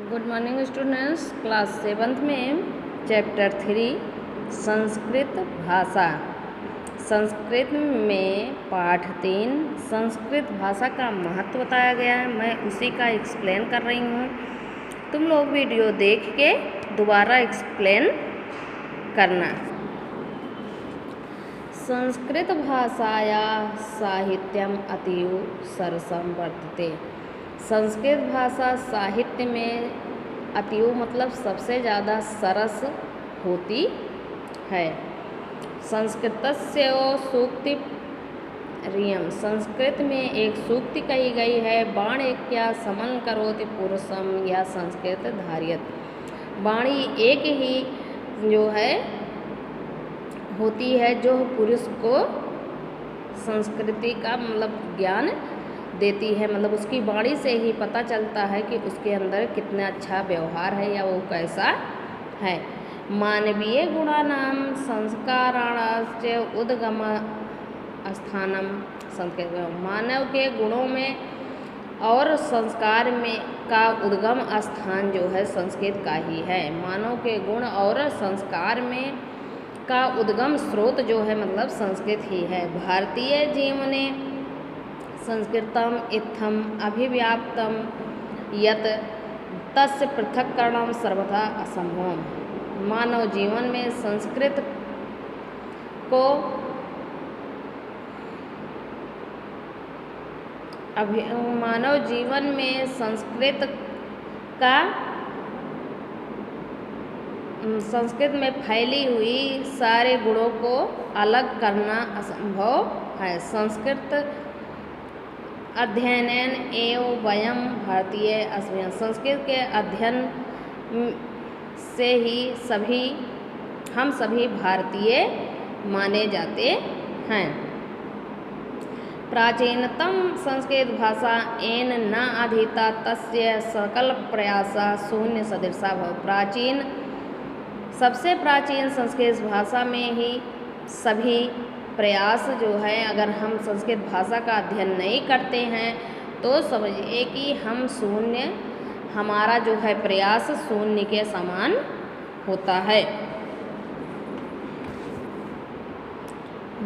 Good morning students. Class 7th में chapter 3 Sanskrit भाषा, संस्कृत में पाठ 3 संस्कृत भाषा का महत्व बताया गया है। मैं उसी का एक्सप्लेन कर रही हूँ। तुम लोग वीडियो देख के दोबारा एक्सप्लेन करना। संस्कृत भाषाया साहित्यम अतीव सरसम वर्तते। संस्कृत भाषा साहित्य में अतीव मतलब सबसे ज़्यादा सरस होती है। संस्कृतस्य सूक्ति रियम, संस्कृत में एक सूक्ति कही गई है, वाणिक्या समन करोति पुरुषम या संस्कृत धारियत। वाणी एक ही जो है होती है जो पुरुष को संस्कृति का मतलब ज्ञान देती है, मतलब उसकी वाणी से ही पता चलता है कि उसके अंदर कितना अच्छा व्यवहार है या वो कैसा है। मानवीय गुणानाम संस्काराणाश्च उद्गम स्थानम संस्कृत। मानव के गुणों में और संस्कार में का उद्गम स्थान जो है संस्कृत का ही है। मानव के गुण और संस्कार में का उद्गम स्रोत जो है मतलब संस्कृत ही है। भारतीय जीवने संस्कृतम इत्थम अभिव्याप्तम यत तस्य पृथक्करणम सर्वथा असंभव। मानव जीवन में संस्कृत को मानव जीवन में संस्कृत में फैली हुई सारे गुणों को अलग करना असंभव है। संस्कृत अध्ययन एवं वयम भारतीय अस्मिन्। संस्कृत के अध्ययन से ही हम सभी भारतीय माने जाते हैं। प्राचीनतम संस्कृत भाषा एन न अधीता तस्य सकल प्रयासा शून्य सदृशा भव। सबसे प्राचीन संस्कृत भाषा में ही सभी प्रयास जो है, अगर हम संस्कृत भाषा का अध्ययन नहीं करते हैं तो समझिए कि हमारा जो है प्रयास शून्य के समान होता है।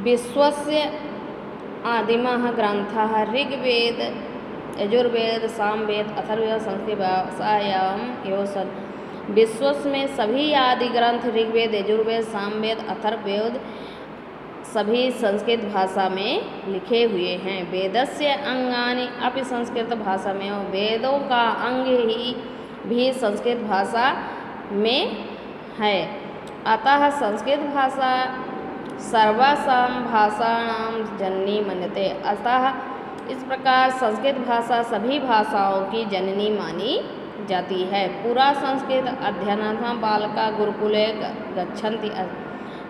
विश्वस्य आदिमः ग्रंथः ऋग्वेद यजुर्वेद सामवेद अथर्ववेद संस्कृत भाषायाम एवं। विश्व में सभी आदि ग्रंथ ऋग्वेद यजुर्वेद सामवेद अथर्ववेद सभी संस्कृत भाषा में लिखे हुए हैं। वेदस्य अंगानि अपि संस्कृत भाषा में, वेदों का अंग ही भी संस्कृत भाषा में है। अतः संस्कृत भाषा सर्वासां भाषाणां जननी मन्यते। अतः इस प्रकार संस्कृत भाषा सभी भाषाओं की जननी मानी जाती है। पूरा संस्कृत अध्ययनार्थं बालका गुरुकुले गच्छन्ति।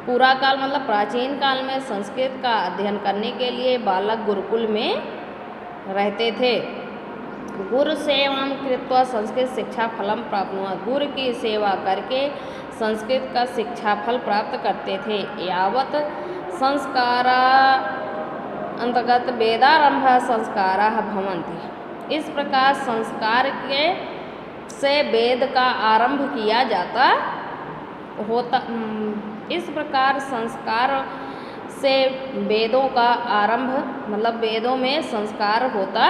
पूरा काल मतलब प्राचीन काल में संस्कृत का अध्ययन करने के लिए बालक गुरुकुल में रहते थे। गुरु सेवां कृत्वा संस्कृत शिक्षा फलम प्राप्नुयात्। गुरु की सेवा करके संस्कृत का शिक्षा फल प्राप्त करते थे। यावत् संस्कारा अंतर्गत वेदारंभ संस्कारा भवन्ति। इस प्रकार संस्कार के से वेद का आरंभ किया जाता होता। इस प्रकार संस्कार से वेदों का आरंभ मतलब वेदों में संस्कार होता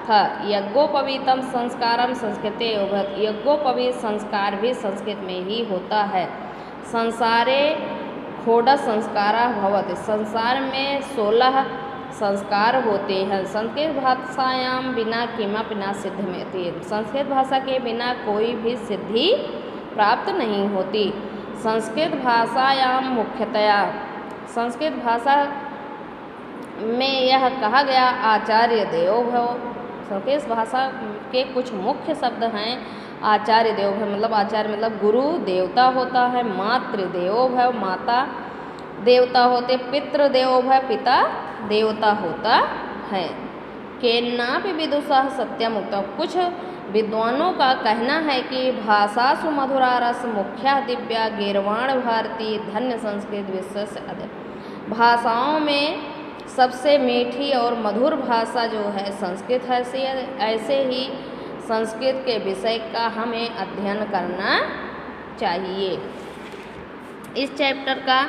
था। यज्ञोपवीतम संस्कारम संस्कृते योगत। यज्ञोपवीत संस्कार भी संस्कृत में ही होता है। संसारे षोडश संस्कारा भवति। संसार में 16 संस्कार होते हैं। संस्कृत भाषायाम बिना किमपि न सिद्ध्यति। संस्कृत भाषा के बिना कोई भी सिद्धि प्राप्त नहीं होती। संस्कृत भाषायाम मुख्यतया, संस्कृत भाषा में यह कहा गया आचार्य देवो भव। संस्कृत भाषा के कुछ मुख्य शब्द हैं। आचार्य देवो भव मतलब आचार्य मतलब गुरु देवता होता है। मातृ देवो भव माता देवता होते। पितृ देवो भव पिता देवता होता है। केनापि विदुषः सत्यम उक्तम्। कुछ विद्वानों का कहना है कि भाषासु मधुरा रस मुख्या दिव्या गीर्वाण भारती धन्य संस्कृत विश्व से अधिक। भाषाओं में सबसे मीठी और मधुर भाषा जो है संस्कृत है। ऐसे ही संस्कृत के विषय का हमें अध्ययन करना चाहिए। इस चैप्टर का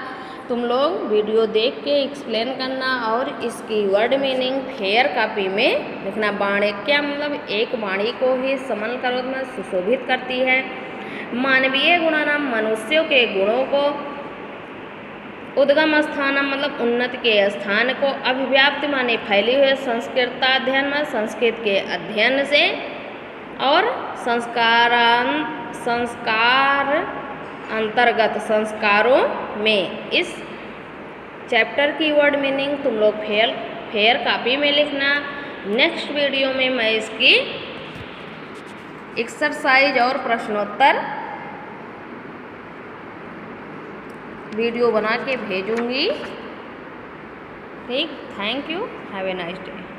तुम लोग वीडियो देख के एक्सप्लेन करना और इसकी वर्ड मीनिंग फेयर कॉपी में लिखना। वाणिक्य मतलब एक वाणी को ही समल करोत में सुशोभित करती है। मानवीय गुणानाम मनुष्यों के गुणों को, उद्गम स्थान मतलब उन्नति के स्थान को, अभिव्याप्ति माने फैली हुई संस्कृताध्ययन में संस्कृत के अध्ययन से, और संस्कार अंतर्गत संस्कारों में। इस चैप्टर की वर्ड मीनिंग तुम लोग फेयर कॉपी में लिखना। नेक्स्ट वीडियो में मैं इसकी एक्सरसाइज और प्रश्नोत्तर वीडियो बना के भेजूंगी। ठीक, thank you, have a nice day.